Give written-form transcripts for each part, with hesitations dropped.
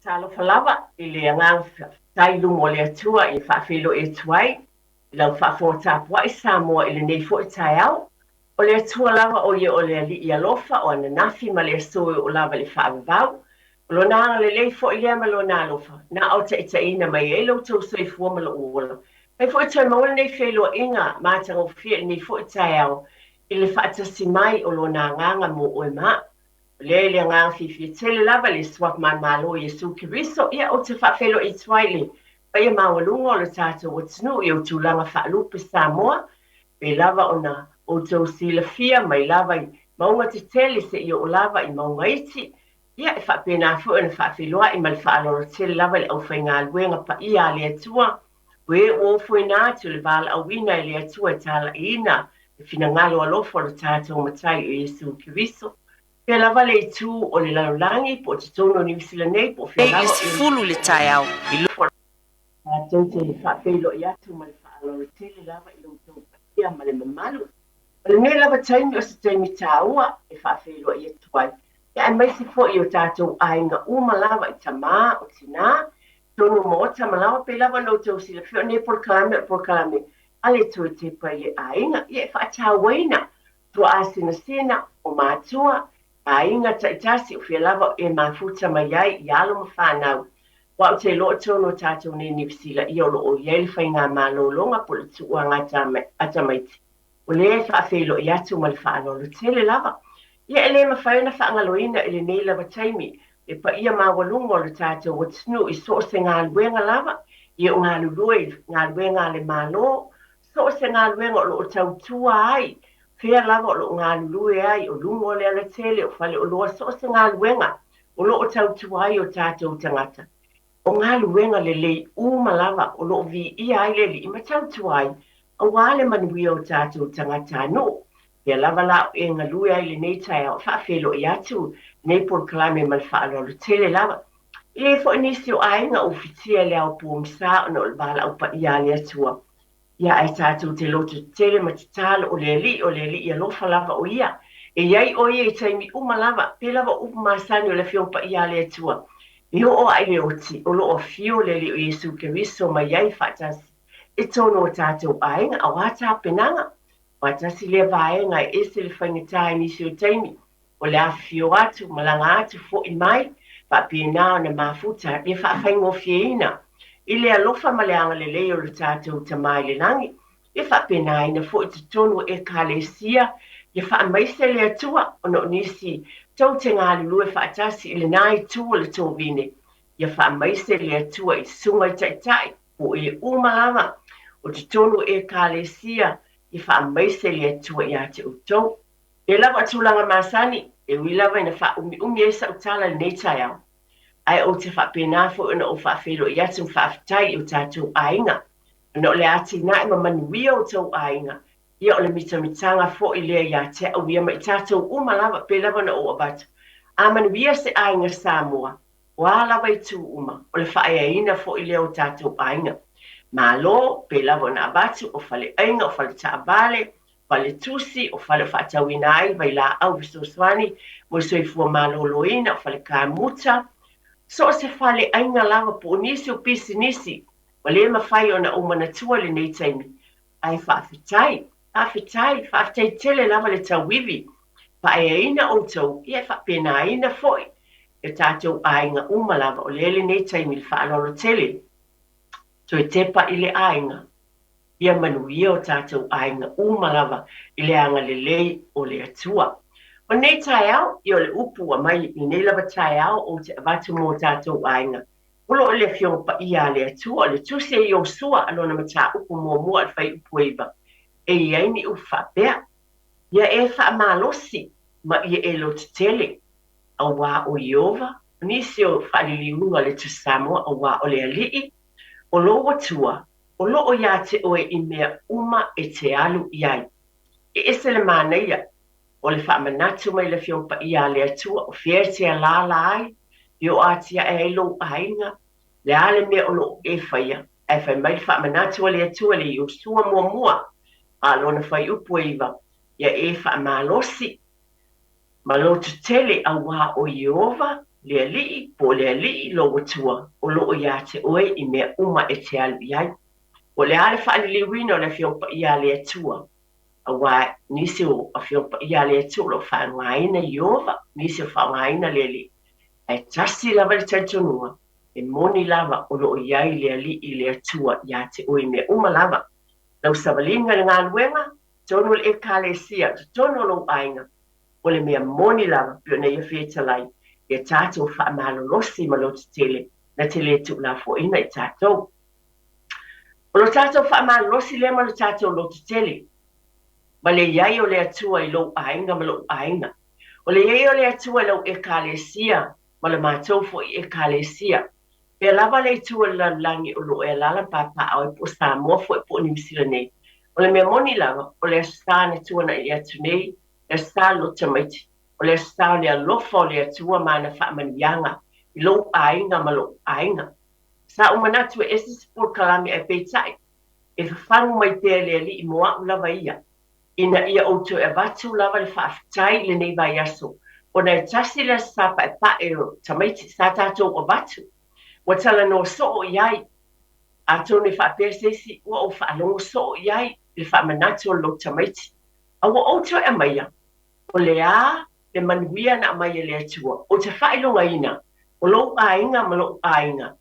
talo falava i le angang tai lumo le atua i whaafelo e tuai, i lau whaafotapua i Samoa i le nei fo i tai au, o le atua lava o ia o le ali i alofa o ananafi ma le asoe o lava le whaavavau, o lo nanga le lei fo i lea ma lo na alofa, na au ta itaina mai e lau tau soifua ma lo uola. Hei fo i tai maua nei whelo inga mātanga o fia nei fo i tai au, i le whaatasi mai o lo na nganga mo oe maa. Le ngā whiwhi tele lava le swap man malo Yesu Kiriso ia o te whawhelo i twaile. Pa ia mawalunga o le tātou o tinu i o tūlanga whaalupe Samoa. Pe lava ona o tau sila fia mai lava i maunga te tele se i o lava i maunga iti. Ia e whapena fu ena whawheloa i mal whaaloro tele lava le au whainga luenga pa ia le atua. We o fuina tu le vala au wina le atua tala ina. E fina ngalo alofo le tātou matai o Yesu Kiriso. Pe lava le tu o le laulangi po te tono ni visila nei po fe lava i fulu le tai au i lofo a tau te whapelo i atu ma le whaaloro tele lava i lo tau ia ma le mamalu o le mea lava taimi o se taimi tāua e whapelo i atuai ia e maisi fo i o tātou ainga uma lava i tamā o tina tono mo tama lava pe lava no tau sila fio ne por kalame ale tu te pa i ainga ia e whaatawaina tu asina sena o mātua a inga taitasi o fia lava e mafuta mai ai i alo ma whanau. Wa o te loa tono tātou ne nivisila i olo o iei whai ngā mālolonga po le tuuanga atamaiti. O le e whaafelo i atu ma le whaanolo tele lava. Ia ele ma whaiona whaangaloina ele nei lava taimi e pa ia mawalunga o le tātou o tinu i so se ngā luenga lava i o ngā luenga le mālo so se ngā luenga o lo tau tua ai. Fea lava o lo ngā lue ai, o lungo le ala tele, o whale o loa so se ngā luenga, o lo o tau tuai o tātou tangata. O ngā luenga le lei uma lava, o lo vi i ai le li ima tau tuai, a wale manuia o tātou tangata no. Fea lava la e ngā lue ai le nei tai au, whaafelo i atu, nei por kalame mal whaalo le tele lava. I e fo inisi o ainga o fitia le au po msa o no le bala au pa i ali atua. Ia ai tātou te loto tele ma te tala o le li i alofa lava o ia. E iai o ia i taimi uma lava, pe lava upa masani o le fiompa ia le atua. I o ai le oti, o lo o fio le li o Yesu Kiriso ma iai whatasi. E tono o tātou ainga a wata penanga. Watasi le vaenga e ese le whaingatai nisi o taimi. O le afio atu, malanga atu fo i mai, pa pina o na mafuta, le whaafengo fieina. I le alofa ma le anga le leo le tātou tamai le langi, e whapena ina fo i te tonu e kālesia, e whaamaise le atua o no nisi tau te ngāli lue whaatasi i le nai tua le tōwine, e whaamaise le atua i sunga i taitai, o e umalama, o te tonu e kālesia, e whaamaise le atua i ate utou. E lawa tūlanga masani, e wilawa ina wha umi e sa utala le neitai au. Ai o te whapena fo ina o whaafelo i atu whaafitai o tātou ainga. Ina o le ati na ima manuia o tau ainga. Ia o le mitamitanga fo i lea ia te au ia mai tātou umalawa pe lava na o abatu. A manuia se ainga Samoa. O a lava i tū uma. O le whaeaina fo i lea o tātou ainga. Ma lo pe lava na abatu o whale ainga, o whale taabale, whale tusi, o whale whaatawina ai, vai la au visoswani, mo soifua maloloina, o whale kāmuta, so se fale ainga lava po nisi o pisi nisi, o le mawhai o na umana tua le nei taimi. Ai whaafitai tele lava le tawivi, whaeaina o tau, ia whapena aina foi, e tātou ainga uma lava o le nei taimi le whaalolo tele. So e tepa i le ainga, ia manuia o tātou ainga uma lava i le anga le lei o le atua. O nei tai au, i o le upu a mai i nei lava tai au o te avatu mō tātou ainga. Ulo o le fiongpa i a le atua, o le tuse i o sua alona ma tā upu mō mua al whai upu eba. E iai ni ufa bea. Ia e wha malosi ma i e lo te tele. A wā o Iova, nisi o whaliliunga le tu Samoa, a wā o le alii, o lo watua, o lo o ia te oe i mea uma e te alu iai. E ese le māneia, o le whaamanatu mai le fiompa i a le atua, o fierti a lala ai, i o atia e lo ainga, le ale mea o lo e whaia, e whai mai le whaamanatu a le atua le i o sua mua, a lona whai upu iwa, ia e whaamalosi, ma lo tu tele a wā o Iova, le li po le li lo watua o lo ia te oe I mea uma e te alu iai. O le ale wha li wino le fiongpa ia le atua. Awa nisi o a fiongpa ia le atua lo wha ngaina iova, nisi o wha ngaina le li. E tasi lava le taitonua, e moni lava o lo iai le ali I le atua ia te oe mea uma lava. Lau savalinga le ngā luenga, tonu le e kalesia, tonu lo ainga. O le mea moni lava, pio na ia whetalai, e tātou wha malolosi ma lo te tele, na tele tu la fo ina I tātou. O lo tātou wha malolosi le ma lo tātou lo te tele, ma le iai o le atua I lo ainga ma lo ainga. O le iai o le atua lo e kalesia, ma le mātou fo I e kalesia. Pe lava le tua la langi o lo e lala papa au e po Samoa fo e po ni misira nei. O le mea moni lava, o le sta ne tua na I atu nei, le sta lo tamaiti. O le sta le alofa o le atua mana wha manianga, I lo ainga ma lo ainga. Sa umanatu e esi sipur kalami e peitai, e whangu mai te le li I moa u lava ia. Ina ia outo e vatu lava le whaafitai le nei vai aso. O na e tasi le sapa e pa e o tamaiti sa tātou o vatu. Wa tala no so iai a tone fa pesesi o fa lo so iai le fa manato lo tamaiti a o auto e maia o le a le manuia na mai le atua o te fa ilo ngaina o lo ainga ma lo ainga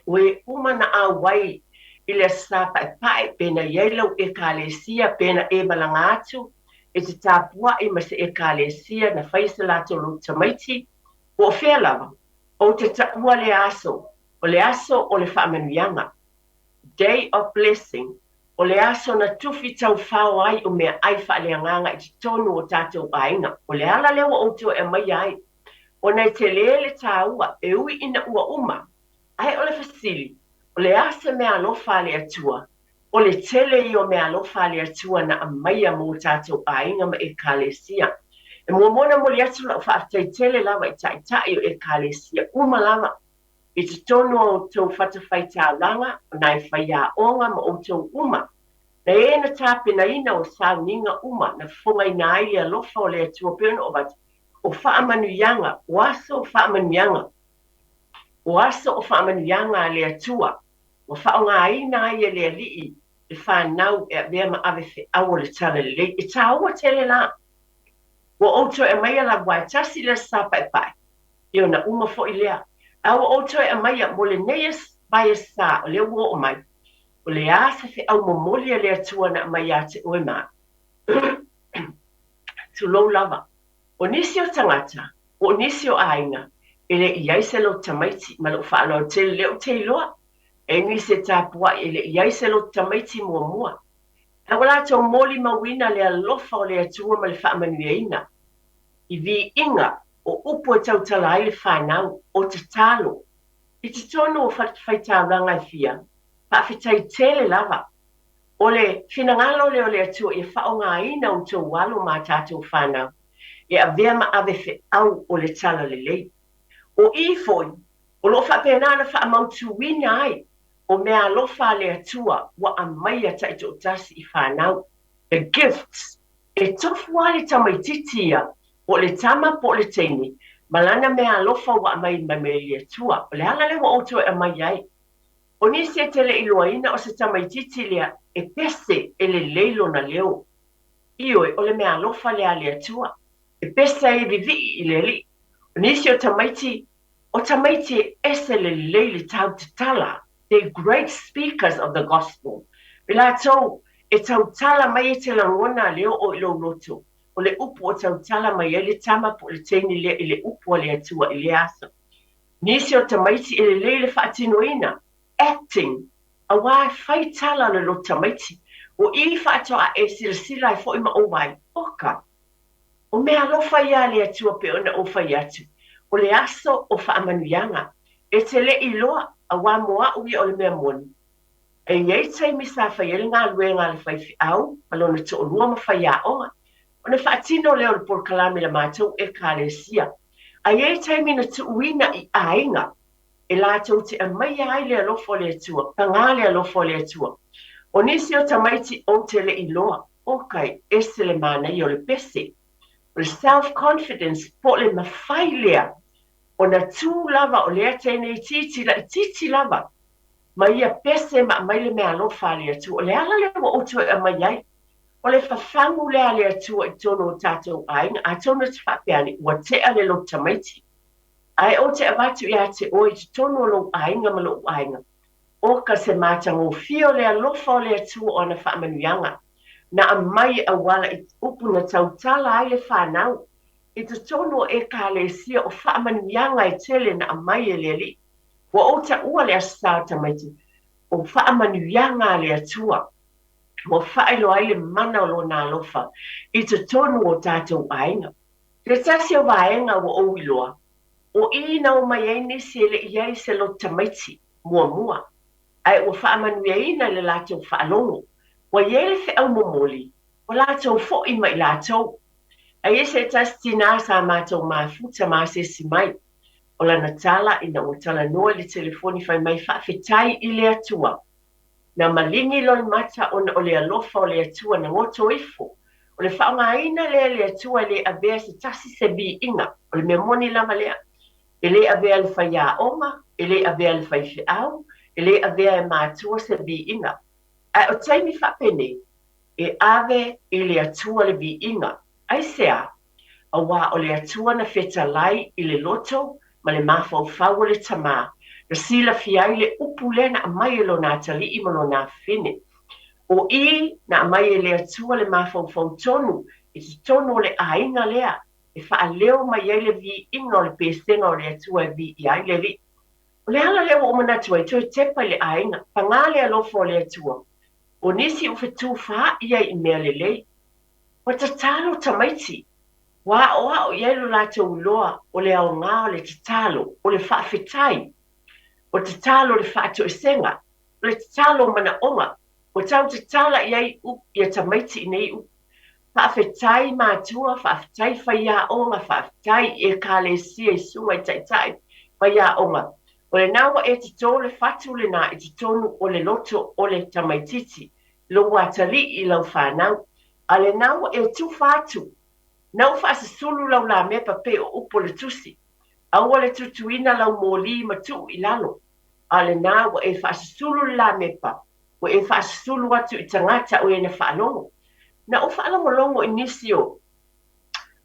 we uma na a wai I le sapa e pae pena yelo e kalesia pena e malanga atu e te tapua I mase e kalesia na faisa lato lo tamaiti o fea lava o te tapua le aso o le aso o le whaamanuianga. Day of blessing. O le aso na tufi tau whao ai o mea ai whaaleanganga I te tonu o tātou ainga. O le ala lewa o tō e mai ai. O nei te lele tā ua e ui ina ua uma. Ai o le fasili. O le asa mea alofa le atua. O le tele I o mea alofa le atua na a maia mō tātou ainga ma e kalesia. E mua mona mo le atu la whaatai tele lawa I tai o e kalesia. Uma lava. I te tono o tau whatawhai tā langa, o nai whai a onga ma o tau uma. Na e na tāpena ina o sauninga uma, na whongai na aile alofa o le atua pēna o watu. O whaamanuianga, o aso o whaamanuianga. O aso o whaamanuianga le atua. O whaonga aina aia le alii, le whanau e vea ma ave whi awo le tala le lei. E tā ua tele la. O auto e mai ala wai tasi le sapa e pai. Io na uma fo I lea. Awa oto e maia mo le neas bai sa o le wo o mai. O le asa fe au momoli le atua na mai ate oe maa. Tu lo lava. O nisi o tangata, o nisi o ainga, e le iai se lo tamaiti ma lo whaalo te leo te iloa. E nisi tāpua e le iai se lo tamaiti mua mua. A wala tau moli mawina le alofa o le atua ma le whaamanueina. I vi inga o upo e tau tala ai le whanau o te talo. I te tono o whaitāranga I fia, whawhitai tele lava. O le whinangalo le o le atua I whaonga ina o tau walo mā tātou whanau. E a vea ma ave whi au o le tala le lei. O I foi, o lo whapenana whaamautu wina ai, o mea lofa le atua wa a mai a taito tasi I whanau. The gifts, e tofu ale tamaititia, o le tama po le teini, malana mea alofa wa mai mai le tua, o le ala le wa oto e mai ai. O nisi e tele iloaina o se tamaititi lea e pese e le leilo na leo. Ioe o le mea alofa lea le tua, e pese e vivi I le li. O nisi o tamaiti ese le leili tau te tala. They're great speakers of the gospel. Bila tau e tau tala mai e te langona leo o ilo loto. O le upu o tau tala mai e le tama po le teini le le upu o le atua I le aso. Nisi o tamaiti le leile whaatinoina, acting, a wā whai tala le lo tamaiti, o I whaatoa e sila I fo ima o wai, oka. O mea lofa ia le atua pe ona o whai atu, o le aso o whaamanuianga, e te le iloa a wā moa ui o le mea moni. E iei taimi sa whai ele ngā lue ngā le whai au, malona to o lua ma whai a onga, o na whaatino leo le por kalami le mātou e kālesia. A iei taimi na tu uina I ainga, e lātou te amai ai le alofo le atua, pangā le alofo le atua. O nisi o tamaiti o te le iloa, o kai ese le mana I o le pese. O le self-confidence po le mawhai lea, ona tū lava o lea tēnei titi lava. Ma ia pese ma mai le mea alofa le atu. O le ala le wa otu e mai ai. O le whawhangu lea le atu i tono o tātou ainga. A tono te whapeani, wa te ale lo tamaiti. Ai o te avatu ia te oi te tono lo ainga ma lo ainga. O ka se mātango fio le alofa o le atu o na whaamanuianga. Na a mai a wala i upu na tautala ai le whanau. I te tono e ka le sia o whaamanuianga i tele na a mai e le li. Wa o ta ua le asau tamaiti. O whaamanuianga le atua. Mo whaelo ai le mana o lo nā alofa. I te tonu o tātou ainga. Te tasi o vaenga o oiloa. O ina o mai ei nisi ele iai se lo tamaiti. Mua. Ai o whaamanuiaina le lātou whaalongo. Wa iele fe au momoli. O lātou fo i mai lātou. Ai ese tasi tina sa mātou mafuta māsesi mai. O la natala ina o tala noa le telefoni fai mai whaafetai i le atua. Na malingi loi mata ona o le alofa o le atua na ngoto ifo. O le whaongaina le atua le avea se tasi se bi inga. O le memoni lama lea. E le avea le whai a onga. E le avea le whai fe au. E le avea e mātua se bi inga. Ai o taimi whapene. E ave e le atua le bi inga. Ai sea. A wā o le atua na feta lai i le loto. Ma le mawhau le tamā. Na sila fiai le upu le na amai lo nā tali i malo nā whine. O i na amai le atua le mawhau tonu. I te tonu le ainga lea. E wha leo mai le vi inga o le pēsenga o le atua e vi i ai le li. O le ala leo o manatua i toi tepa le ainga. Pangā le alofo o le atua. O nisi u whetū wha ia i mea le lei. O ta talo tamaiti. Wa o ielo lātou loa o le au ngā o le tatalo, o le whaafetai, o tatalo le whaato e senga, o le tatalo mana onga, o tau tatala iai u ia tamaiti i nei u. Whaafetai mātua, whaafetai whaia onga, whaafetai e ka le sia i sunga i taitai, whaia onga. O le nawa e te tō le whatu le nā i te tonu o le loto o le tamaititi, lo watali i lau whanau, a le nawa e tu whatu, nau whaasasulu lau la mepa pe o upo le tusi. Aua le tutuina lau mōli matu i lalo. A le nā wa e whaasasulu la mepa. Wa e whaasasulu atu i tangata o e na whaalongo. Na o whaalongo longo i nisio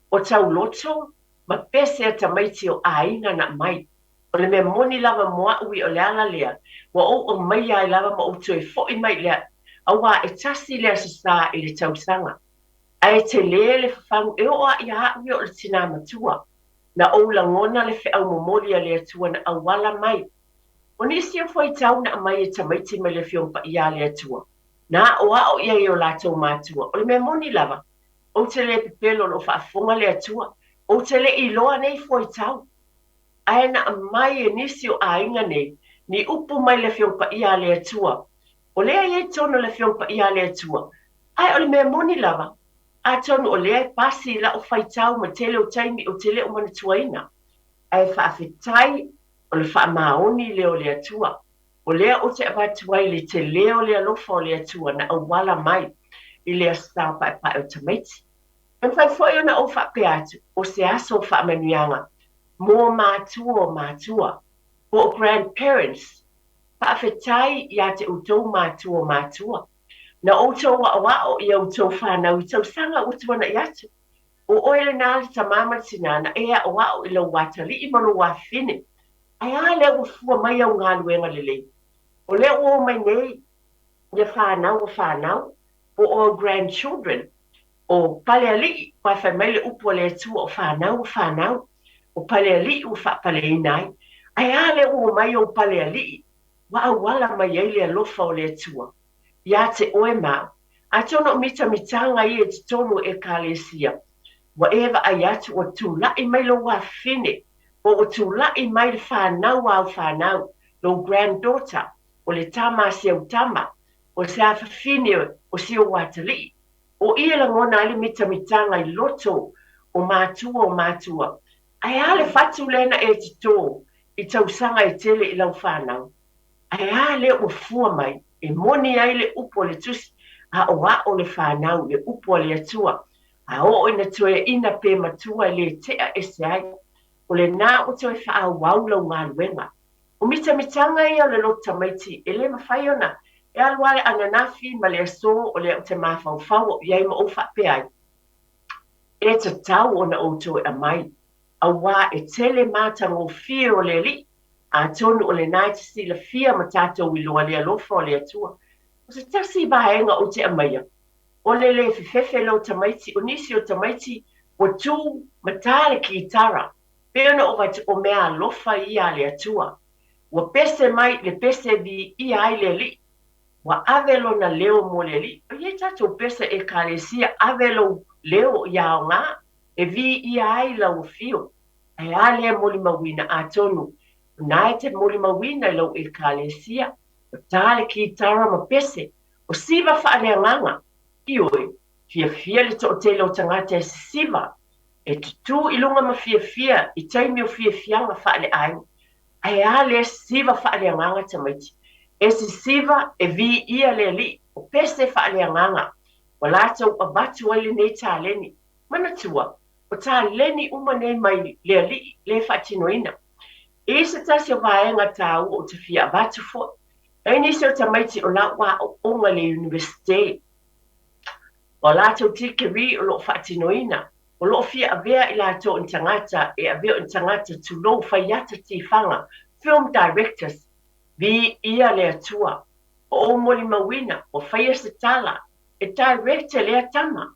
o tau loto, ma pese a tamaiti o aina na mai. O le mea moni lava moa ui o le ala lea. Wa o mai ai lava ma o tue fo i mai lea. Aua e tasi lea sasa i le tausanga. Ai te le whawhangu e oa i haui o le tina matua. Na o la ngona le whau momoria le atua na awala mai. O nisi o fwai tau na amai e tamaiti mai le whiompa i a le atua. Na oa o ia i o lātou mātua. O le mea moni lava. O te le pepelo lo whaafonga le atua. O te le i loa nei fwai tau. Ai na amai e nisi o ainga nei. Ni upu mai le whiompa i a le atua. O lea i e tono le whiompa i a le atua. Ai o le mea moni lava. A tonu o lea pasi la o whaitau ma tele o taimi o tele o manatuaina. Ai whaafetai o le whaamaoni leo le atua. O lea o te abatuai le te leo le alofa o le atua na awala mai i lea stau pae pae o tamaiti. En whai fwoi ona o whape atu o se aso o whaamanuianga. Mō mātua o mātua. O grandparents. Whaafetai ia te utou mātua o mātua. Na o tau wa o ia o tau whanau i tau sanga utuana i atu. O oele nāli ta mama tinana ea o wao i lau watali i mano wa whine. Ai a lea o fua mai au ngā luenga lelei. O lea o mai nei le whanau o o grandchildren. O pale ali wa whamaile upo le atua o whanau. O pale ali o whapale inai. Ai a lea o mai o pale ali. Wa au wala mai eile alofa o le atua. Ia te oe mau. A tono mitanga i e te tono e kālesia. Wa ewa ai atu o tūlai mai lo wa whine. O tūlai mai le whanau au whanau. Lo granddaughter. O le tama se au tama. O se a whine o se o watali. O ia la ngona ale mitanga i loto. O mātua. Ai ale fatu lena e te tō. I tausanga e tele i lau whanau. Ai ale o fua mai. E moni ai le upo le tusi, a o le whanau le upo le atua, a o ina tue ina pe matua le tea e se ai. o le nā o te whaawau lau ngā luenga. O mitanga ia le lo tamaiti, e le mawhai ona, e aluare ananafi ma le so o le o te mawhauwhau o iai ma o whapeai. E te tau ona o to e mai, a wā e tele mātang o fia o le li, a tonu o le nai te sila fia ma tātou i loa le alofa o le atua. O se tasi bahenga o te amaia, o le fefefe lo tamaiti, o nisi o tamaiti, o tū matale ki tara, peona o vai o mea alofa ia le atua. Wa pese mai le pese vi i ai le li. Wa avelo na leo mo le li. O ye tato pese e kalesia avelo leo ia o ngā. E vi i ai la o fio. E ale moli mawina a tonu. Nai te moli mawina lau e kalesia. O tale ki tara ma pese. O siva whaare nganga. Ioi, fia le to te lo tangata e siva. E tutu ilunga ma fia. I taimi o fianga whaare ai. Ai ale siva whaaleanganga tamaiti. E si siva e vi ia le li, o pese whaaleanganga. Wa lātou a batu ai nei tā leni. Mana tua, o tā leni umane mai le li, le whaatinoina. E se tasi o vaenga tāu o te fia batu fo. E nisi o tamaiti o la wā o onga le universite. O lātou tikeri o lo whaatinoina. O lo fia avea I lātou in tangata e avea in tangata tu lo whaiata ti whanga, film directors, vi ia le atua, o moli mawina, o whaia se tala, e director le atama.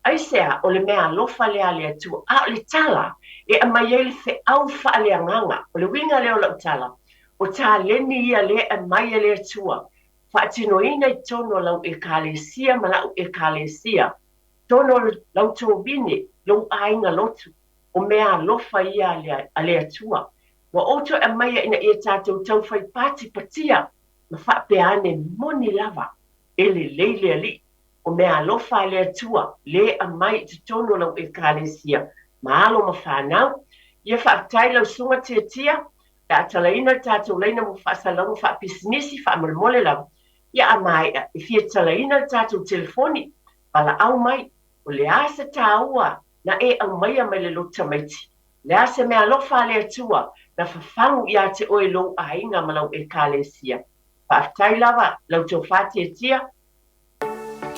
Aisea o le mea lofa lea le atua, a le tala, e amaiele fe au wha le anganga, o le winga leo lau tala, o tā leni ia le amaia le atua, whaatinoina I tono lau e kalesia, ma lau e kalesia, tono lau tō bine, lo ainga lotu, o mea lofa ia ale atua. Wa oto e maia ina ia tātou tau whai pāti patia, ma whapeane moni lava, e le leile ali, o mea lofa ale atua, le a mai te tono lau e kālesia, ma alo ma whanau, ia whaatai lau sunga te tia, e atalaina tātou leina mo whaasalau, whaapisnisi, whaamormole lau, ia a mai, e fia talaina tātou telefoni, pala au mai, o le asa tāua, na e au maia mai le lo tamaiti. Le ase mea lofa le atua, na whawhangu ia te oe lo a inga malau e kālesia. Whaatai lava, lau tō whātia tia.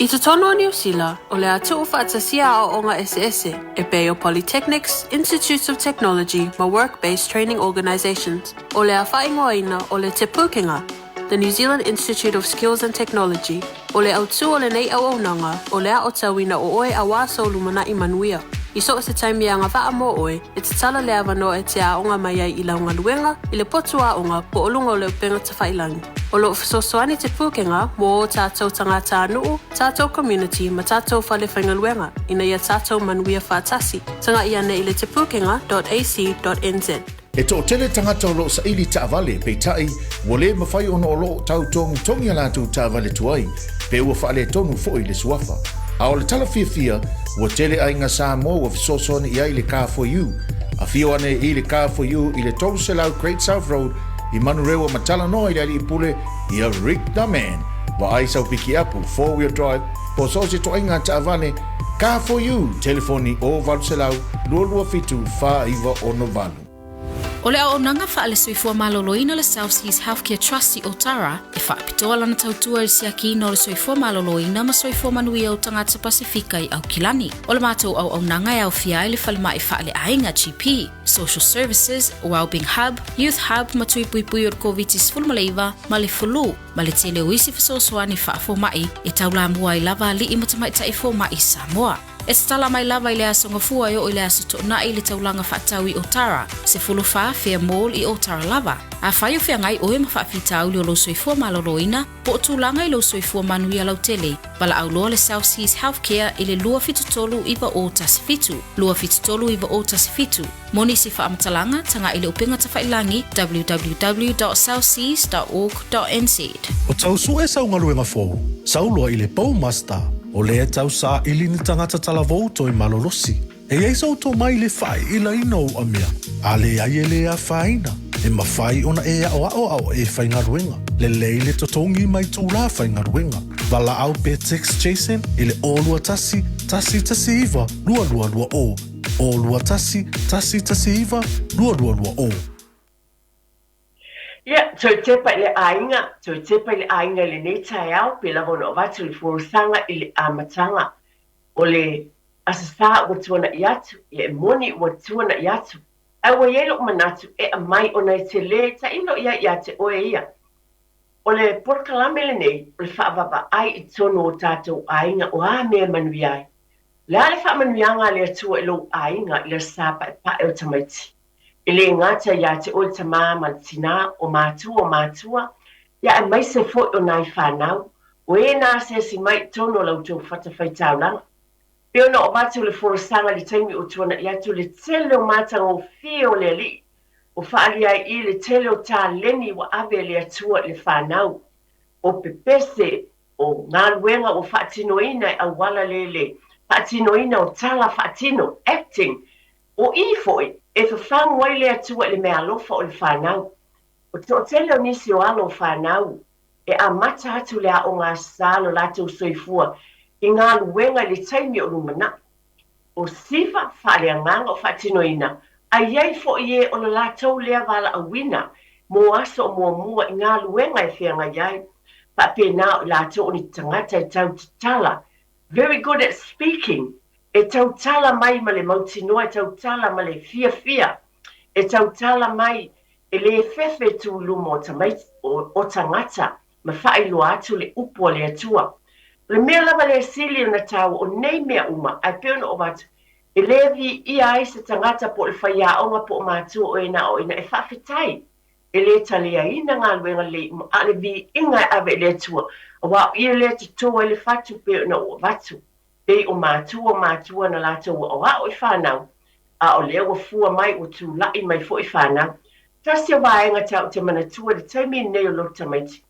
I te tono o New Zealand, o le atu o whaatasia o onga SS, e pei o Polytechnics, Institutes of Technology, ma work-based training organizations, o le a whaingoaina o le te Pukenga, the New Zealand Institute of Skills and Technology, o le autu o le nei au aunanga, o le a o tawina o oe a wāso lumana I manuia. I so se taimi a ngā wha mo oe, e te tala le awano e te a onga mai ai I launga luenga, I le potu a onga po olunga o le upenga te whailangi. O lo fisosoani te Pukenga, mo o tātou tangata anuu, tātou community, ma tātou whale whainga luenga, ina ia tātou manuia whātasi. Tanga ia ne I le te pukenga.ac.nz. E tō tele tangata o lo sa ili taavale pei tai, wale mawhai ono o lo tau tongi ala tu taavale tuai, pe ua whaale tonu fo I le suafa. A o le tala fia, ua tele ainga Samoa ua fisosoni I ai le Car for You. A fio ane I le Car for You I le tolu se lau Great South Road, I manurewa matala noa I le pule, I a Rick the Man. Wa ai sau piki apu, 4-wheel drive, po so se to ainga taavale, Car for You, telefoni o valu se lau, lua fitu wha iwa ono valu. O le au nanga whaale soifua maloloina le South Seas Healthcare Trust I Otara, e whaapitoa lana tautua I siaki no le soifua maloloina ma soifua manuia o tangata Pasifika I Aukilani. O le mātou au nanga e au fia I le whalemai whaale ainga GP, Social Services, Wellbeing Hub, Youth Hub, ma tui pui o le COVID-19 fulmaleiva, ma le fulu, ma le tele o isi fisosoani whaafo mai, e taula mua I lava li I matamai taifo mai Samoa. E se tala mai lava I le aso ngafua o le aso tona I le taulanga whaatau I Otara, se fulufa fea mall I Otara lava. A whai o fea ngai oe ma whaafitau li o lo soifua maloloina, po o tūlanga I lo soifua manuia lau tele, bala au loa le South Seas Healthcare I le lua fitutolu iwa o tasifitu, lua fitutolu iwa o tasifitu. Moni si whaamatalanga tanga I le upenga tawhailangi www.southseas.org.nz. O tau su e sau ngaluenga fōu, sau loa I le Pau Master, o le tau sa ili ni tangata talavou toi malolosi. E ei sau tō mai le whai ila ina o amia. A le ai e le a whaina. E ma whai ona e ao e whaingaruenga. Le leile to tongi mai tō la whaingaruenga. Wala au pe text Jason i le olua tasi iwa, lua o. O o lua tasi, tasi iwa, lua o. Ia, toi tepa i le ainga, toi tepa i le ainga le nei tai au, pe la vono watu le furusanga i le amatanga, o le asasa ua tuana i atu, e moni ua tuana i atu. Aua ielo manatu e a mai o nei te le, ta ino ia te oe ia. O le porkalame le nei, o le whaavava ai i tono o tātou ainga o a mea manui ai. Le ale whaamanuianga le atua i lo ainga i le sapa e pae o tamaiti. I le ngata ia te oe tamā tina o mātua, ia e mai se fo o nai whanau, o e nā se si mai tono lau tō whatawhai langa. Peo na o mātua le forasanga le taimi o tuana i atu le tele o mātanga o fio le li, o whaali ai i le tele o tā leni wa ave le atua le whanau, o pepese o ngā luenga o whaatinoina a wala lele, whaatinoina o tala whaatino, acting, o i foi, e whawhangu ai le atua le mea alofa o le whanau. O tō tele o nisi o alo o whanau, e a mata atu lea o ngā salo lato soifua, i ngā luenga le taimi o lumana. O sifa whaaleanganga o whaatinoina, a iei fo i e o le lato lea wala a wina, mo aso o mua i ngā luenga e whianga iei, pa pēnā o lato o ni tangata e tau tala. Very good at speaking. E tau tala mai ma le mautinoa, e tau tala ma le fia, e tau tala mai e le fefe tu lumo o tangata, ma whailua atu le upo le atua. Le mea lava le sili na tau o nei mea uma, ai peona o watu, e levi ia ai se tangata po le whaia onga po o mātua o ina e whawhitai. E le talea ina ngā luenga le, a le vi inga e ave le atua, a wau ia le te toa le whatu peona o watu. Pei o mātua na lātou o o i whanau, a o leo o fua mai o tū lai mai fo i whanau. Tasi o waenga tau te manatua le taimi nei o lota maiti.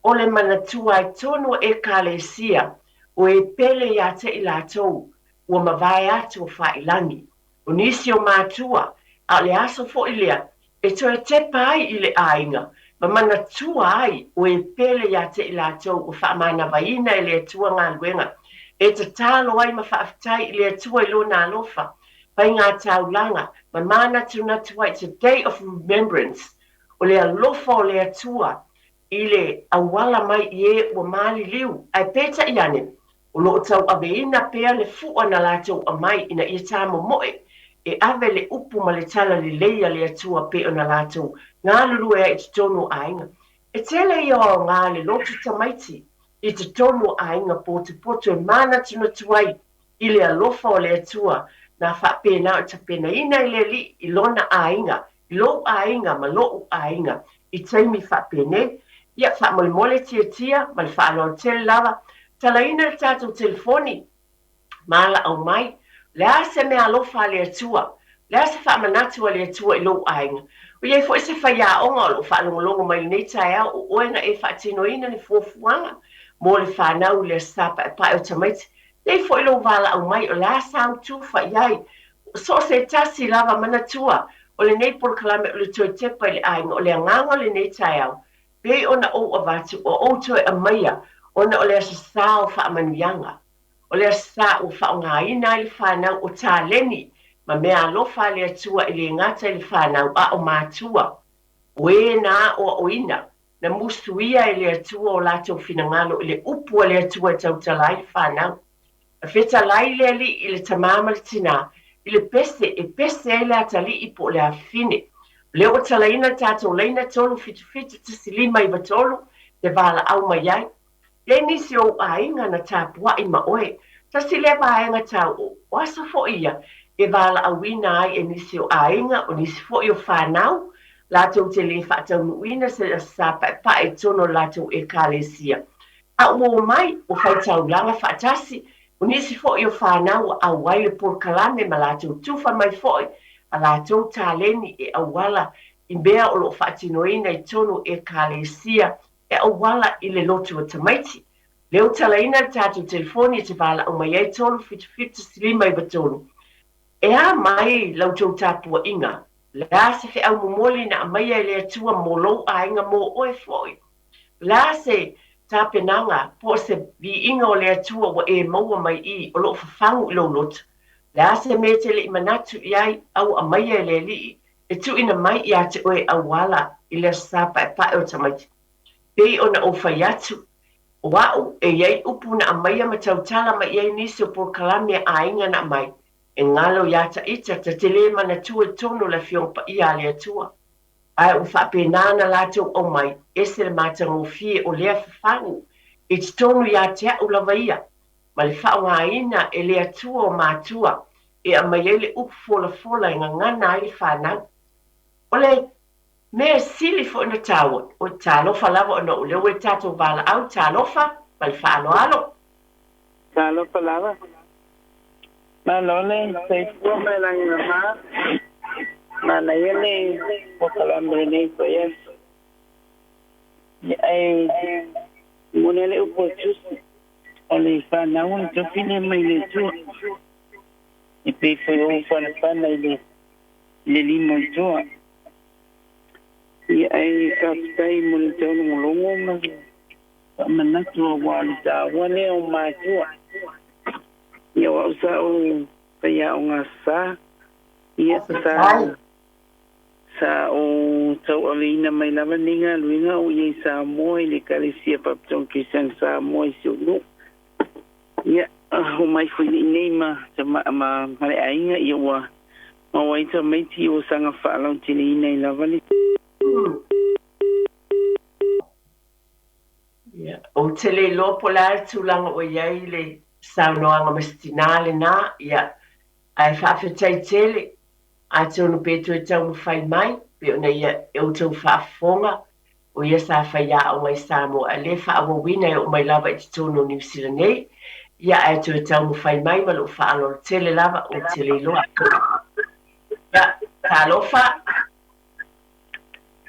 O le manatua ai tono e kālesia, o e pele ia te i lātou, o mawai atu o whailangi. O nisi o mātua, a le aso fo i lea, e toi tepa ai i le ainga, ma manatua ai o e pele ia te i lātou o whaamana vaina i le atua ngā luenga. E te talo ai ma whaafitai i le atua i lona alofa, pai ngā taulanga, ma mana tuna tuai, it's a day of remembrance, o le alofa o le atua, i le awala mai i e o mali liu, ai peta i ane, o lo tau aveina pea le fua na lātou a mai ina i tāmo moe, e ave le upu ma le tala le leia le atua pea na lātou, ngā lulua e te tonu ainga. E tele i o ngā le lotu tamaiti, i te tonu ainga po te poto e mana tuna tuai i le alofa o le atua na whapena o tapena ina i le li i lona ainga, i lo ainga ma lo ainga, i teimi whapene, ia whamole tia ma le whaaloa tele lava, tala ina le tātou telefoni, mala au mai, le ase mea alofa le atua, le ase whamanatua le atua i lo ainga. O iei fo ese whaia onga o lo whaalongolongo mai nei tae au, o oenga e whaatino ina ni fuafuanga, mo le whanau le sapa e pae o tamaiti. Nei fo ilo wala au mai o la sao tufa iai. So se tasi lava manatua o le nei porkalame o le toi tepa i le ainga o le anganga o le nei tae au. Pei ona o avatu o o toi a maia ona o le asa sao whaamanuianga. O le asa o whaonga ina i le whanau o tā leni ma mea alofa le atua i le ngata i le whanau a o mātua. Oe nā o oina. Na musuia i le atua o lātou finangalo i le upua le atua tau talai whanau. A wheta lai le ali i le tamama le tina, i le pese e pese e le atali i po le awhine. Leo o talaina tātou leina tolu fitu te silima i watolu, te wala au mai ai. Le nisi o ainga na tāpua i maoe, ta si le ainga tau o asa fo ia, e wala au wina ai e nisi o ainga o nisi fo i o whanau, lātou te le whaatau nuina se sapa e pae tono lātou e kālesia. A ua mai o whaitau langa whaatasi, o nisi fo i o whanau a waile porkalame ma lātou tufa mai fo a lātou tāleni e awala i mea o lo whaatinoina i tono e kālesia e awala i le lotu o tamaiti. Leo talaina tātou telefoni te wala o mai ai tolu fitu silima i batonu. E a mai lautou tāpua inga, la se fe au momoli na amaya le atua molo ainga mo oe foi. La se tapenanga po se vi inga o le atua wa e maua mai i o lo fafangu i lo lot. La se me te li manatu iai au a mai e le li e tu ina mai ia te oe au wala i le sapa e pae o tamaiti. Pei ona o fai atu o au e iai upu na a mai a matautala ma iai nisi o por kalami a inga na mai e ngalo ia ta ita ta te le manatu e tono la fiong pa ia le atua. Ai o whapenana lātou o mai e se le mātango fie o lea whawhangu e te tonu ia te au lava ia. Ma le whaonga ina e lea tua o mātua e a mai ele upu fola fola e ngana ai le whanau. O le mea sili fo ina tāua o tālofa lava o na o leo e tātou wala au tālofa ma le whaalo alo. Tālofa lava. Ma lole, sei fua mai langi na maa. Ma na yele o kalambre nei ko yes. Ai monele upo chusi. Ole whanau ni tofine mai le tua. I pe foi o whanapana le limo tua. I ai kapitai mo le tau ngolongo ma. Manatu o wali ta wane o matua. Ia wa usa o kaya o ngasa. Ia sa o tau alina mai lava ninga luinga o iei Samoa i le kalisia papitong kisan Samoa i siunu. Ia o mai fui nei ma mare ainga ia wa ma waita meiti o sanga whaalau tini ina i lava ni. O tele lopo la tulanga o iei le saunoanga mastinale na ia ai whawhetai tele a tonu petu e tau mwhai mai pe ona ia e o tau whaafonga o ia sa whaia o mai Samoa a le whaawawina e o mai lava i te tono New Zealand nei ia e tu e tau mwhai mai ma lo whaalo tele lava o tele loa ia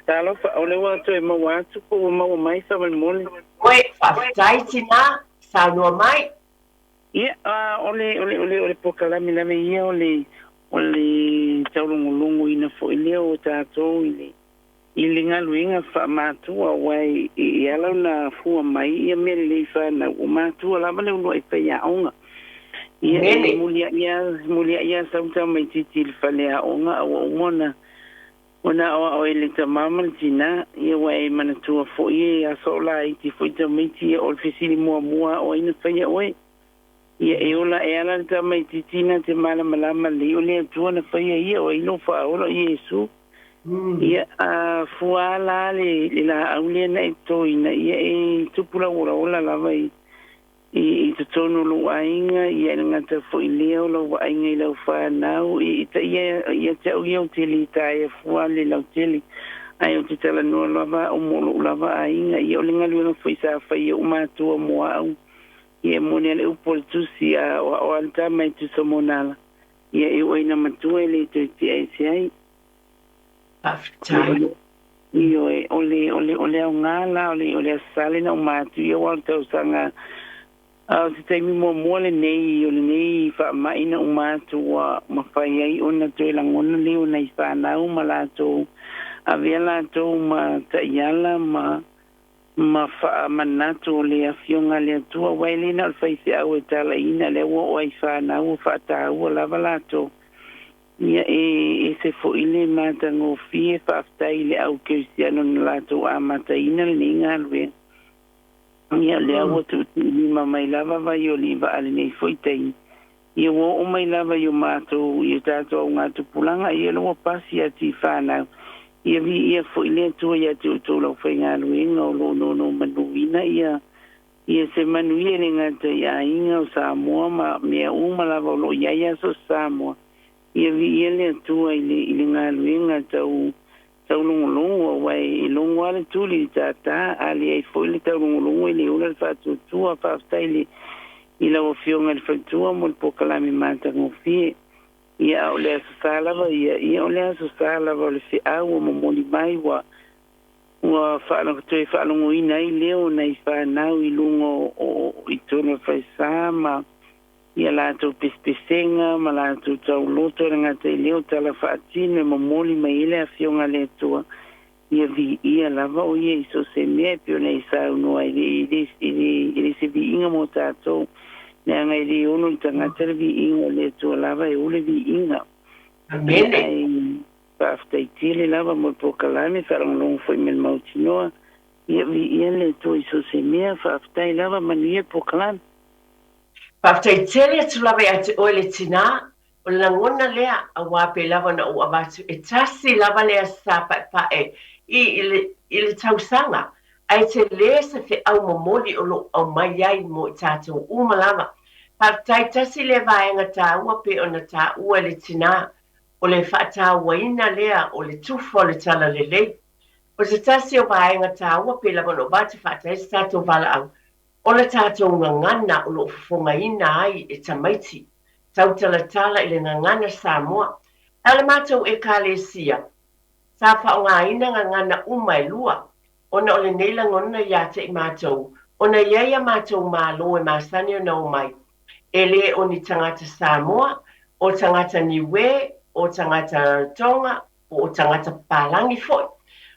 tālofa o le watu e mawatu po mawa mai sa wal mole oe whawhetai tina saunoa mai ia ole pokalami lame ia ole taulongolongo ina fo ileo tātou ili ngaluinga wha mātua wai i alau na fua mai ia mere lei whana o mātua lama leo loa i whai aonga ia mulia ia sauta mai titi il whale aonga awa umona ona o ele ta mama tina ia wai manatua fo ia sola i ti fo i ta meiti o fisili mua o ina whai oe ia e ola e ala ta mai titina te mala malama le o le tua na whaia ia o ino wha ola Iesu. Ia fuala le la aulia na e toina ia e tupula ola lava i te tono lo ainga ia ngata fo i leo lo ainga i lau whanau ia te au iau teli tae fuale lau teli ai o te tala noa lava o molo lava ainga ia o le ngaluenga fo i sa whaia o mātua moa au. Ia mone le upol tusi o alta mai tu somonala. Ia e oina matua le te ai se ai. Aftai. Ia ole au ngala, ole asale na umatu. Ia walta usanga se taimi mua le nei, ole nei wha maina umatu wa mawhai ai ona toe langona leo nei whanau ma lato. A vea lato ma taiala ma wha manatu le a fionga le atua wailina al whaise au e tala ina le ua o ai whanau wha tāua lava lato. Ia e se fo ile mata ngō fie whaaftai le au keusiano na lato a mata ina le ninga alwe. Ia le au tu lima mai lava vai o liva ale nei foitai. Ia o mai lava yo mato i tato au ngātu pulanga ia lo pasi ati whanau. Ia fo ile tu ia tu lau whainga luenga o no manuina ia se manuia le ngata ia inga o Samoa ma mea uma lava o lo iaia so Samoa. Ia le tu ile ngā luenga tau longolongo wai longo ale tuli tata ali ai fo ile tau longolongo ile ula le whatutua whaaftai ila o fionga le whatua mo le pokalami mata ngofie. Ia o le asasalava, ia o le asasalava o le whiau o mamoni mai wa whaalongo ina i leo nei whanau i lungo i tono whaisa ma ia lātou pespesenga ma lātou tau loto ngata i leo tala whaatino e mamoni mai ile a fionga le tua. Ia lava o ia iso se mea pio nei sau noa i le se vi inga mo tātou le ngai di unu tanga televi inga le tu lava e ule vi inga Amene. ai paftai tili lava mo pokalami farang long foi mel mautinoa ia vi le tu iso se mea paftai lava mania pokalami Paftai tele tu lava ya te oile tina o la ngona lea a wape lava na o avatu e tasi lava lea sa pa e ile tausanga ai te le se fe au momoli o lo au mai ai mo tato uma lava Paftai tasi le vaenga ta ua pe ona ta ua le tina o le whaata waina lea o le tufo le tala le lei. O se tasi o vaenga ta ua pe lava no vati whaata e stato vala au. O le tātou ngangana o lo fonga ina ai e tamaiti. Tau talatala i le ngangana Samoa. Ale mātou e kālesia. Sa wha o ngā ina ngangana umai lua. Ona o le neila ngona ia te i mātou. Ona iaia mātou mālo e māsani o na umai. E le o ni tangata Samoa, o tangata Niue, o tangata Tonga, o tangata Palangi foi.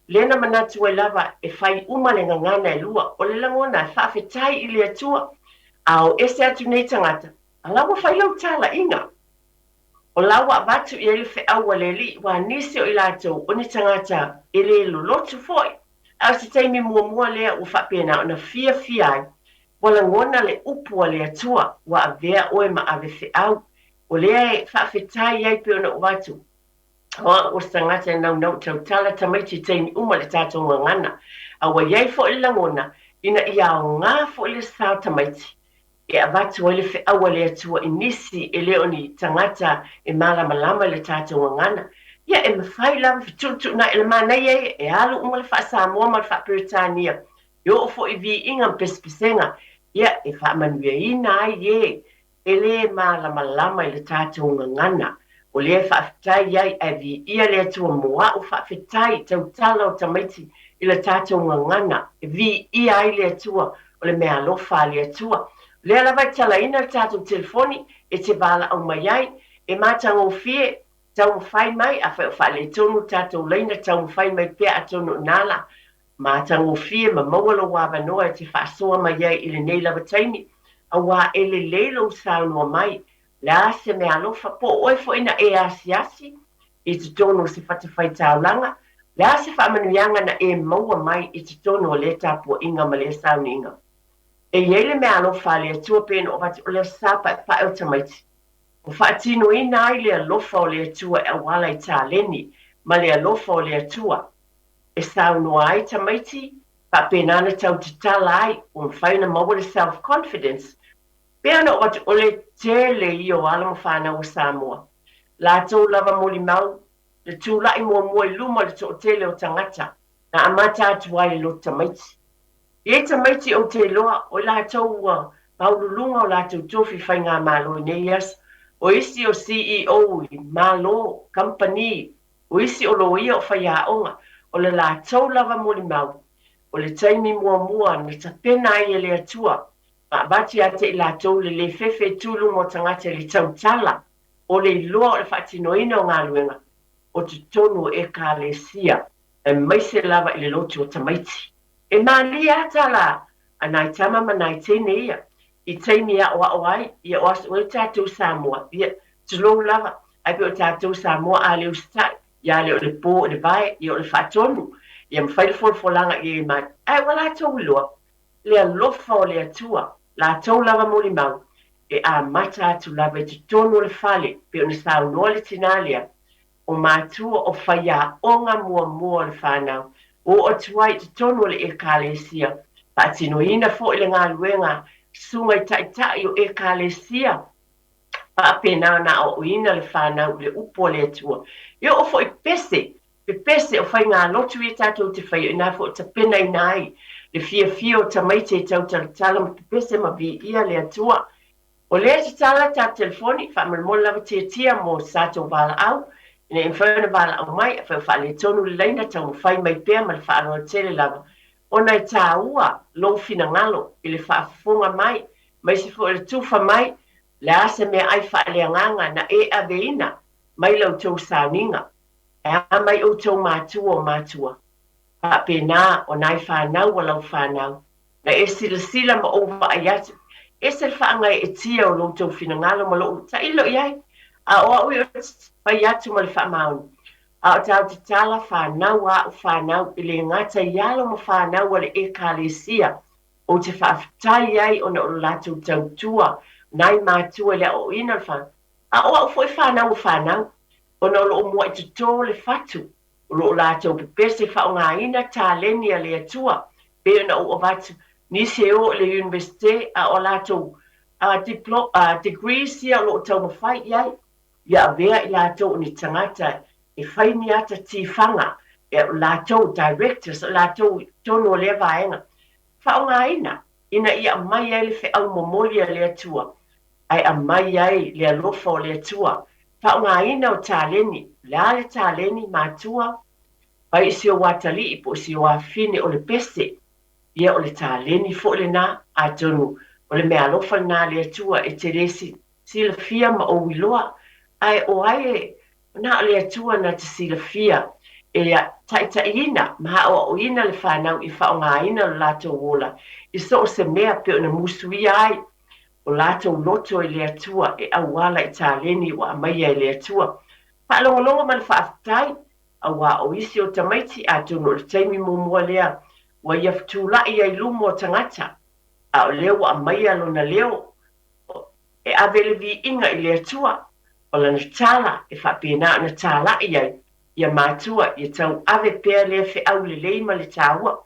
Lena manatu e lava e fai uma le ngangana e lua, o le langona e whawhetai i le atua, au ese atu nei tangata, a lawa fai lau tala inga. O lawa vatu i ele fe awa le li, wa nisi o ilatou, o ni tangata e le lolotu foi. Au se teimi mua lea u whapena o na fia ai, wala ngona le upua le atua, wa a vea oe ma ave fe au, o lea e whawhetai ai pe ona o vatu. O stangata e nau tau tala tamaiti teini uma le tātou ngangana. Awa iai fo i langona, ina ia o ngā fo i le sāu tamaiti. E avatu ele fe awa le atua inisi e leo ni tangata e malama le tātou ngangana. Ia e mawhai lava fitutu na ele manei e alu uma le wha Samoa ma le wha Peritania. Yo o fo i vi inga mpespisenga. Ia e wha manuia ina ai e le malama le tātou ngangana. O le whawhetai ai a vi ia le atua moa o whawhetai tau tala o tamaiti i le tātou ngangana. E vi ia ai le atua o le mea lofa le atua. Le alawai tala ina le tātou telefoni e te wala au mai ai. E mātang o fie tau mwhai mai a whale tonu tātou leina tau mwhai mai pia a tonu nala. Mātang o fie ma mawalo wawa noa e te whaasoa mai ai i le nei lawa taimi. A wā ele leilo sao noa mai. La se me alofa po oi fo ina e asiasi i te tono se whatawhai taulanga. La se whaamanuianga na e maua mai i te tono o le tapu inga ma le sauni inga. E iele me alofa le atua pēna o wati o le sapa e whae o tamaiti. O whaatino ina ai le alofa o le atua e wala i tā leni ma le alofa o le atua. E saunua ai tamaiti, pa pēna ana tau te tala ai o mwhaina maua le self-confidence. Pea na o le tele i o alama whanau o Samoa. La tau lava moli mau, le tūlai mua i luma le tō tele o tangata, na amata atu ai lo tamaiti. I tamaiti o te loa, o la tau paululunga o la tau tofi whai ngā malo i neias, o isi o CEO i malo, company, o isi o lo ia o whai aonga, o le la tau lava moli mau, o le taimi mua na tapena ai e le atua, ma bati ate i lātou le fefe tūlu mo tangata le tautala o le loa o le whaatinoina o ngā luenga o te tonu e ka le sia e maise lava i le lotu o tamaiti. E mali atala anai tama manai tene ia i teimi a oa oai i o asu o tātou Samoa ia tulo lava ai pe o tātou Samoa a le ustai ia le o le pō o le vai i o le whaatonu ia mwhaile folfolanga i e mai ai wala tau loa le alofa o le atua la tau lava moli mau, e a mata atu lava i te tono le fale, pe o ni sao noa le tinalia, o mātua o whaia onga mua le whanau, o tuai te tono le e kālesia, pa tino ina fo i le ngā luenga, sungai tai o e kālesia, pa pena na o ina le whanau le upo le atua. Io o fo i pese o whai ngā lotu i tātou te whai, ina fo ta pena i nai, le fia o tamaite e tau tala ma pese ma vi ia le atua. O lea te tala ta telefoni, wha malmola lava tia mo sato wala au, ina inferna wala au mai, wha le tonu le leina tau mwhai mai pēr ma le wha anoa tele lava. O nei tā ua, lo fina ngalo, i le wha funga mai, mai se fo le tufa mai, le ase mea ai wha le anganga na e aveina, mai lau tau sauninga. E a mai o tau mātua. Pa pena o nai whanau walau whanau. Na e sila ma ova ai atu. se whaangai e tia o lo tau whinangalo ma lo ta ilo iai. A oa ui o pai atu ma le whaamauni. A o tau te tala whanau a o whanau i le ngata ialo ma whanau ale e kālesia o te whaafitai ai o na o lātou tautua nai mātua le o ina le whanau. A oa o foi whanau o whanau o na o lo mua i te tō le whatu o lo lātou pepese whaonga ina tā leni a le atua pe o na o watu nisi o le universite a o lātou degree sia o lo tau mawhai iai ia vea i lātou ni tangata e whaini ata tifanga e lātou directors, lātou tono le vaenga. Whaonga ina ia mai ai le wheau momoli a le atua, ai a mai ai le alofa o le atua. Whaonga ina o tāleni, la le tāleni mātua, pai isi o watali i po isi o awhine o le pese, ia o le tāleni fo le nā a tonu, o le mea alofa nā le atua e te resi sila fia ma o wiloa, ai o ai na le atua na te sila fia e taita ina ma o ina le whanau i whaonga ina o lātou wola i so se mea pe o na musui ai o lātou loto i le atua e awala i tāleni o amai ai le atua whaalongolongo ma le whaafitai a wā o isi o tamaiti a tono le taimi mumua lea wa ia ftula i ai lumo o tangata a o leo o amai alo na leo e avele vi inga i le atua o lana tala e whapena na tala ia mātua ia tau ave pēr lea whiau le leima le tāua.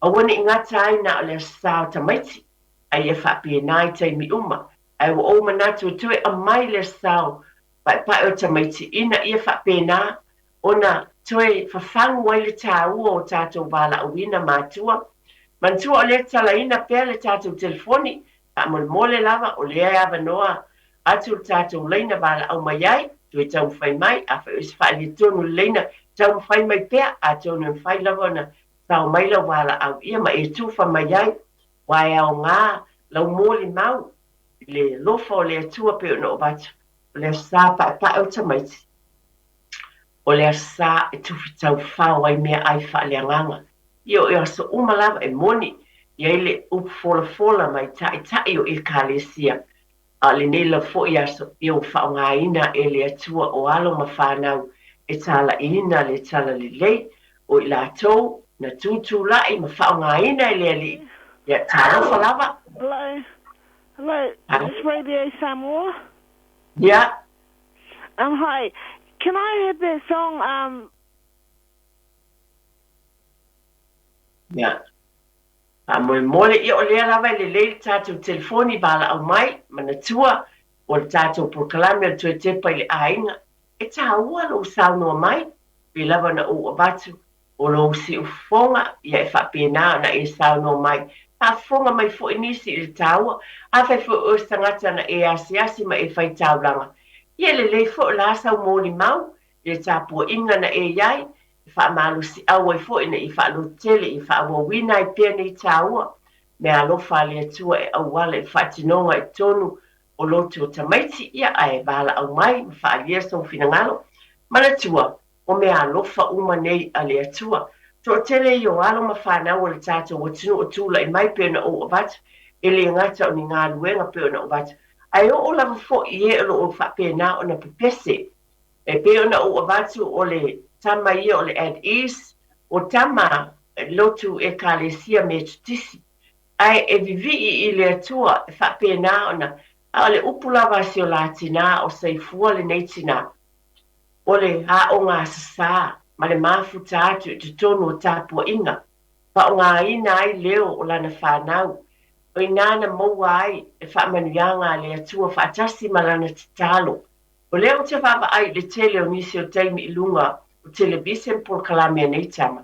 A wane ingata ai na o lea sāo tamaiti ai e whapena i taimi uma. Ai wa o manatu tue a mai le sāo pai o tamaiti ina ia whapena ona tue whawhangu ai le tāua o tātou wala awina mātua. Mantua o lea tala ina pēr le tātou telefoni a mole lava o lea ava noa atu tātou leina wala au mai ai, tui tau whai mai, a whai usi whai li tonu leina, tau whai mai pēr, a tonu whai lawa na tau mai la wala au ia ma e tuwha mai ai, wai au ngā, lau mōli mau, le lofa o le atua pe o no batu, o le sā pa au tamaiti, o le sā e tuwhi tau whao ai mea ai wha le anganga, io e aso umalawa e moni, ia le upofola mai tai o e kālesia, a le nela fo ia so i o whaonga ina e le atua o alo ma whanau e tala ina le tala le lei o i la tau na tutu lai ma whaonga ina e le ali ia tala whalawa. Hello, this is Radio Samoa. Yeah. Hi, can I have that song, Yeah. A mole i o lea lawa le le tātou telefoni bala au mai, mana tua, o le tātou proklame o tue tepa i le ainga, e tā ua lo usau noa mai, pe lawa na o abatu, o lo usi ufonga, ia e whapena na e sau noa mai, tā fonga mai fo inisi i le tāua, a whai fo o stangata na e asiasi ma e whai tāulanga. Ia le fo la sau mōli mau, i le tāpua inga na e iai, fa malu si awa fo ina I fa lo tele I fa wa wina I pe nei taua me alo fa le tua e awala I fa tinonga I tonu o lotu o tamaiti ia ai bala au mai fa lia so finangalo mana tua o me alo fa uma nei a le tua to tele yo alo ma fa na o le tato o tinu o tula I mai pe na o bat ele ngata o ni ngā luenga pe na o bat ai o la fo ie o fa pe na o na pepese e pe na o batu o le tama ia o le at ease, o tama lotu e kālesia me tutisi. Ai e vivi I le atua e whapena ona, a le upulawa si o la tina o seifua le nei tina. O le ha o ngā sasa, ma le mafuta atu I te tonu o tāpua inga. Pa o ngā ina ai leo o lana whanau. O I nāna maua ai e whamanuianga le atua whaatasi ma lana titalo. O leo te whapa ai le tele o nisi o taimi I lunga o televisen por kalamia nei tama.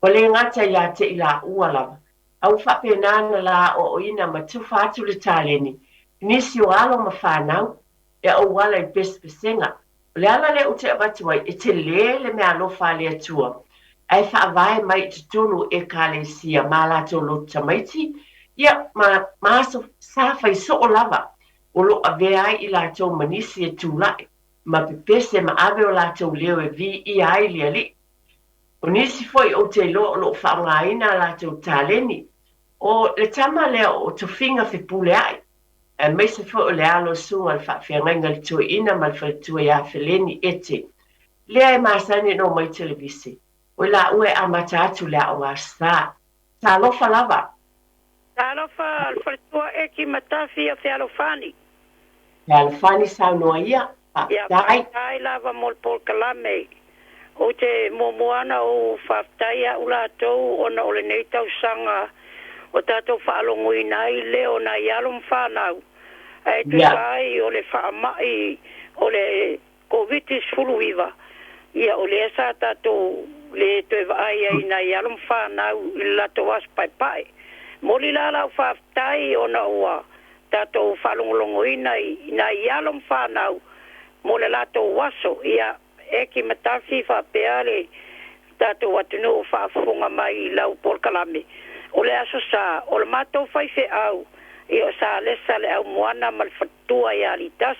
O le ngata ia te I la ua lava. Au whapenana la o ina ma tuwha atu le tāleni. Nisi o alo ma whanau e o wala I pespesenga. O le ala le o te abatuai e te le me alofa le atua. Ai whaavai mai te tonu e kālesia ma lato lo tamaiti. Ia ma aso sāwhai so o lava. O lo aveai I lato manisi e tūlai. Ma pepese ma ave o lātou leo e vi I ai lia li. O nisi foi o te lo whaongaina lātou tāleni. O le tama leo o to whinga whi pule ai. mai se fo le alo sunga le whawhiangainga le tui ina ma le whaletua ia wheleni ete. Lea e masani no mai televisi. O la ue a mata atu lea o ngā sā. Tā lofa lava. Tā lofa le whaletua e ki matafi a te alofani. Te alofani sau noa ia. Ia whaftai lava mo le polkalame. O te momoana o whaftai a ula atou ona o le nei tau sanga o tātou whaalongo i nai leo na ialum whanau. E tu sai o le whaamai o le COVID-19 fuluiva. Ia o le asa tātou le toe vaai ai na ialum whanau i lato as pai pai. Moli lala o whaftai o na ua tātou whalongolongo i na ialum whanau mo le lato waso ia eki matafi whapea le tātou atunu o whaafunga mai lau polkalame. O le aso sa, o le mātou whaife au, i o sa lesa le au moana malfatua i alitas.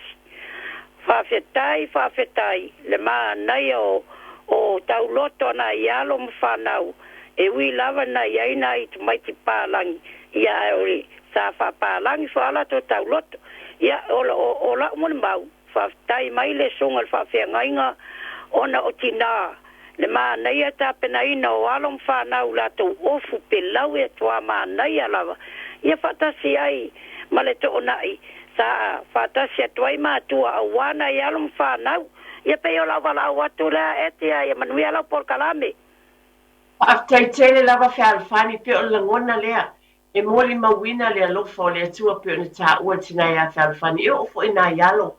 Whawhetai, le maa nei o tau loto na i alo mwhanau, e ui lava na i aina i tu maiti pālangi, ia e sa whapālangi whaala to tau loto. Ia o la umone mau, whawhetai mai le sunga le whawhengainga, ona o tina le ma nei ta pena ina o alom whanau la tau ofu pe lau e toa ma nei alawa ia fatasi ai ma le to onai sa fatasi atuai ma tua awana i alom whanau ia pe o la wala watu la etia ia manui ala polkalame aftai tele lava fe alfani pe o langona lea e moli mawina le alofa o le atua pe o na ta ua tina ia fe alfani e ofo ina ialo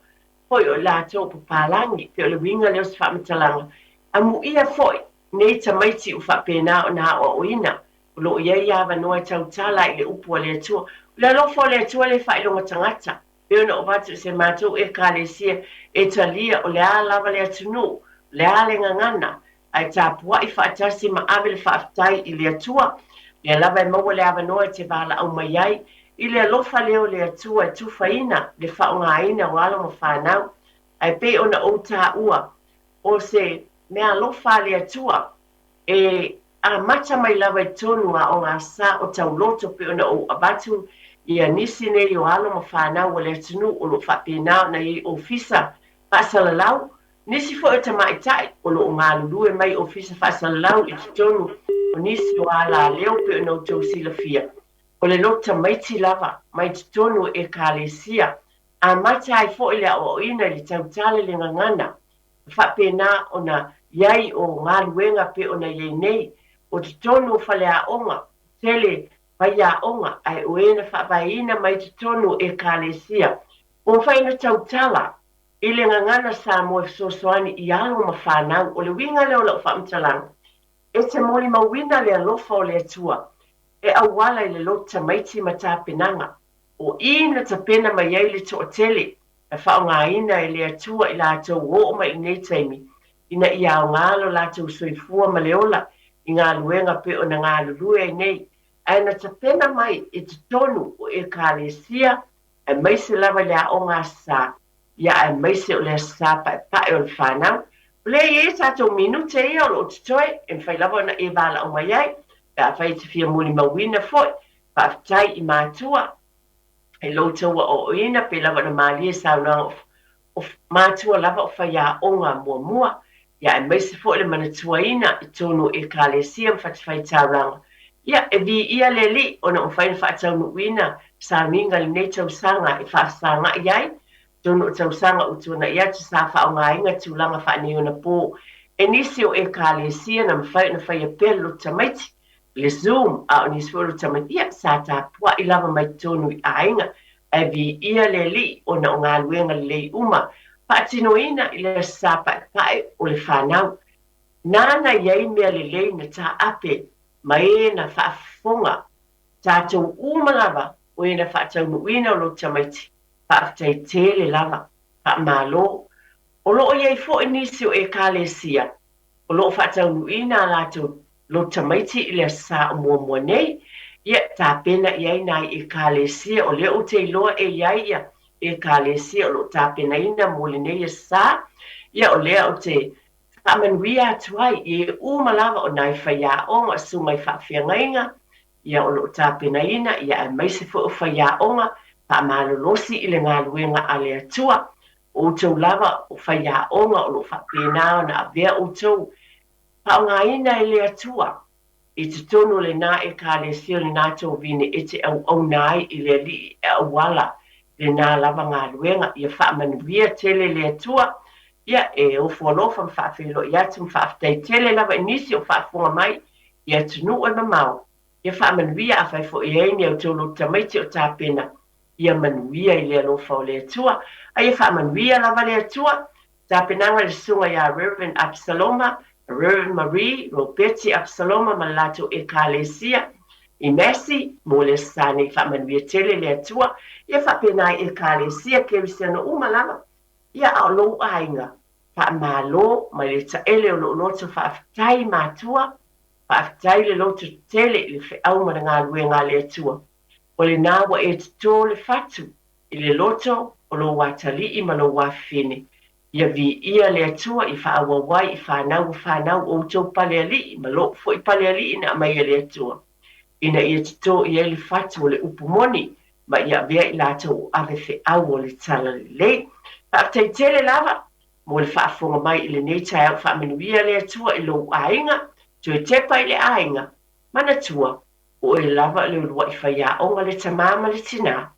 hoi o la tau papalangi pe o le winga leo se whamatalanga amu ia foi nei tamaiti u whapena o na o oina o lo ia ia wanoa tautala i le upu le atua le alofo le atua le whailonga tangata pe ona o watu se mātou e kālesia e talia o le alawa le atunu le ale ngangana ai tāpua i whaatasi ma ave le whaafitai i le atua le alawa e maua le awanoa te wala au mai ai i le alofa leo le atua e tufaina le whaongaina o alo mo whanau ai pe ona o tā ua o se mea alofa le atua e a mata mai lawa i tonu a o ngā sā o tau loto pe ona o abatu i a nisi nei o alo mo whanau o le atunu o lo whapena na i ofisa whaasalalau nisi fo e tamaitai o lo ngā lulu e mai ofisa whaasalalau i tonu o nisi o ala leo pe ona o tau sila fia o le lota maiti lava mai tonu e kālesia a mata ai fo i le o ina li tautale le ngangana whapena ona iai o ngā luenga pe ona iei nei o te tonu whale a onga tele vai a onga ai oena whapaina mai te tonu e kālesia o whaina tautala i le ngangana Samoa e sosoani i alo ma whanau o le winga leo lau whaamtalanga e te moli mawina le alofa o le atua e awala i le lota maiti ma tāpenanga o ina ta pena mai ei le to tele e whaongaina i le atua i la atou o mai i nei taimi ina i au ngalo la tau soifua ma leola i ngā luenga pe o na ngā lulue i nei aina ta pena mai i te tonu o e kālesia e maise lava lea o ngā sā ia e maise o lea sā pae o le whanau o le e tātou minute ia o lo te toe e mwhai lava na e wala o mai ai pe a whai te fia muli mawina foi pa aftai i mātua e lo taua o ina pe lava na mālia saunanga o mātua lava o whai a o ngā mua ia e maise fo le manatua ina i tonu e kālesia mwhatiwhai tauranga. Ia e vi ia le li o na mwhaina whaatau nuina sa minga li nei tausanga e whaasanga iai tonu o tausanga utuna ia te sa wha o ngā inga tūlanga wha ni ona pō e nisi o e kālesia na mwhaina whai a pēlo tamaiti le Zoom a o nisi fōru tamaiti ia sa tā pua i lava mai tonu i a inga e vi ia le li o na o ngā luenga le uma Patinoina i le sapa pae o le whanau. Nāna iei mea le lei na tā ape ma e na whaafonga. Tātou umalawa o e na whaatau nuina o lo tamaiti. Whaafitai tele lava, whaamalo. O lo o iei fo e nisi o e kālesia. O lo whaatau nuina lātou lo tamaiti i le sā o mua nei. Ia tā pena iei nai e kālesia o le o te loa e iei ia. E kālesia o lo tāpena ina mōle nei e sā, ia o lea o te whamanuia atuai i umalawa o nai whaia onga su mai whawhiangainga, ia o lo tāpena ina, ia e maise fo o whaia onga, whaamalolosi I le ngaluenga a le atua, o tau lava o whaia onga o lo whapena na avea o tau, paongaina I le atua, I te tono le nā e ka le sio le nā tau vine e te au nai I le li e awala le nā lava ngaluenga, ia whaamanuia tele le atua, ia e o wholofa mwhawhelo I atu mwhawhtei tele lava inisi o whawhunga mai, ia tunu e mamau. Ia whaamanuia a whaifo I eini au tolo tamaiti o tāpena, ia manuia I le alofa o le atua, a ia whaamanuia lava le atua, tāpenanga le sunga ia Reverend Absaloma, Reverend Marie, Roberti Absaloma, malato e kalesia, I Messi, mo le sane whaamanuia tele le atua, ia whapenai e kalesia kerisano umalama, ia alo ainga, whaamalo, mai le taele o lo loto whaafitai mātua, whaafitai le loto tele le whiau ma ngā luenga le atua. O le nāwa e tō le whatu, I le loto o lo watali I ma lo wafine. Ia vi ia le atua I whaawawai I whanau o tō pale ali, ma lo fo I pale ali ina mai le atua. Ina ia tō I le whatu o le upumoni, ma ia vea I lato ave whiau o le tala le lei. Whaafitai tele lava, mo le whaafonga mai I le neitai au whaamanuia le atua I lo ainga, to e tepa I le ainga, mana tua, o e lava le urua I whaia onga le tamama le tina,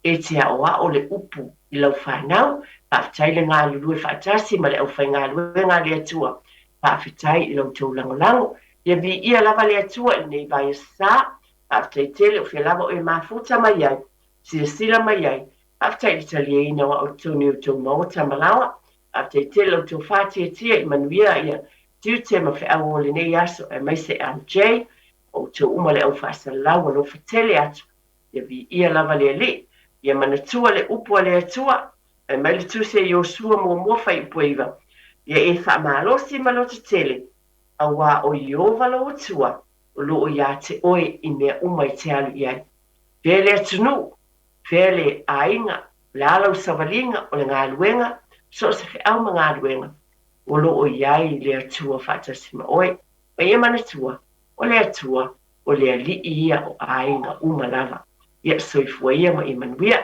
e te aoa o le upu I lau whanau, whaafitai le ngā lulu e whaatasi ma le au whai ngā luenga le atua, whaafitai I lau tau langolango, ia vi ia lava le atua I nei vai sa, whaafitai tele o whia lava o e mafuta mai ai, sila mai ai, whaafitai le tali e ina wa o tōni o tō maota malawa, whaafitai tele o tō whātia tia I manuia ia, tiu te ma whiau o le nei aso e mai se MJ, o tō umale au whaasalau o no whatele atu, ia vi ia lava le li, ia manatua le upua le atua, e mai le tuse I o sua mua whai upuiva, ia e whaamalosi malota tele, a wā o Iova lo atua, o lo o ia te oe I mea umai te alu iai. Pea le atunu, pea le ainga, le alau savalinga o le ngā luenga, so se whiau ma ngā luenga, o lo o iai le atua whaatasima oe, pa ia manatua, o le atua, o le ali ia o ainga umalava, ia soifua ia ma I manuia,